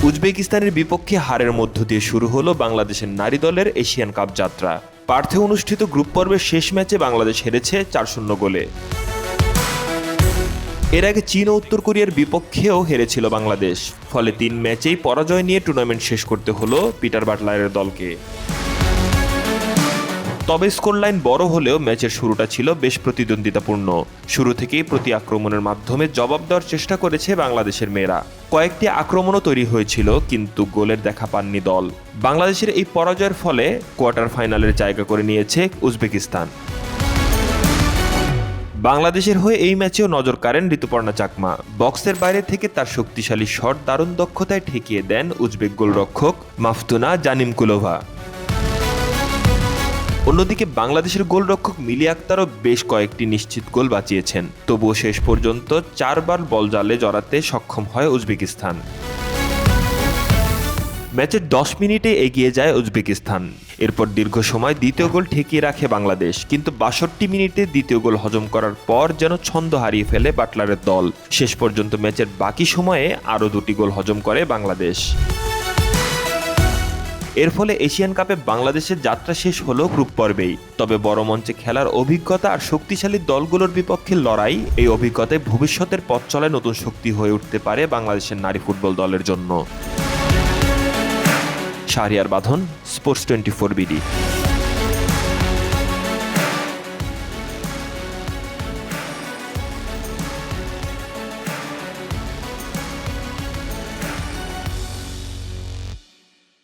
উজবেকিস্তানের বিপক্ষে হারের মধ্য দিয়ে শুরু হলো বাংলাদেশের নারী দলের এশিয়ান কাপ যাত্রা। পার্থে অনুষ্ঠিত গ্রুপ পর্বের শেষ ম্যাচে বাংলাদেশ হেরেছে ৪-০ গোলে। এর আগে চীন ও উত্তর কোরিয়ার বিপক্ষেও হেরেছিল বাংলাদেশ। ফলে ৩ ম্যাচেই পরাজয় নিয়ে টুর্নামেন্ট শেষ করতে হলো পিটার বাটলারের দলকে। তবে স্কোরলাইন বড় হলেও ম্যাচের শুরুটা ছিল বেশ প্রতিদ্বন্দ্বিতাপূর্ণ। শুরু থেকেই প্রতি আক্রমণের মাধ্যমে জবাব দেওয়ার চেষ্টা করেছে বাংলাদেশের মেয়েরা। কয়েকটি আক্রমণও তৈরি হয়েছিল, কিন্তু গোলের দেখা পাননি দল। বাংলাদেশের এই পরাজয়ের ফলে কোয়ার্টার ফাইনালের জায়গা করে নিয়েছে উজবেকিস্তান। বাংলাদেশের হয়ে এই ম্যাচেও নজর কাড়েন ঋতুপর্ণা চাকমা। বক্সের বাইরে থেকে তার শক্তিশালী শট দারুণ দক্ষতায় ঠেকিয়ে দেন উজবেক গোলরক্ষক মাফতুনা জানিমকুলোভা। অন্যদিকে বাংলাদেশের গোলরক্ষক মিলি আক্তারও বেশ কয়েকটি নিশ্চিত গোল বাঁচিয়েছেন। তবুও শেষ পর্যন্ত 4 বার বল জালে জড়াতে সক্ষম হয় উজবেকিস্তান। ম্যাচের 10 মিনিটে এগিয়ে যায় উজবেকিস্তান। এরপর দীর্ঘ সময় দ্বিতীয় গোল ঠেকিয়ে রাখে বাংলাদেশ, কিন্তু ৬২ মিনিটে দ্বিতীয় গোল হজম করার পর যেন ছন্দ হারিয়ে ফেলে বাটলারের দল। শেষ পর্যন্ত ম্যাচের বাকি সময়ে আরও 2টি গোল হজম করে বাংলাদেশ। এর ফলে এশিয়ান কাপে বাংলাদেশের যাত্রা শেষ হলো গ্রুপ পর্বেই। তবে বড় মঞ্চে খেলার অভিজ্ঞতা আর শক্তিশালী দলগুলোর বিপক্ষে লড়াই, এই অভিজ্ঞতায় ভবিষ্যতের পথ চলায় নতুন শক্তি হয়ে উঠতে পারে বাংলাদেশের নারী ফুটবল দলের জন্য। শাহরিয়ার বাঁধন, স্পোর্টস 24 বিডি।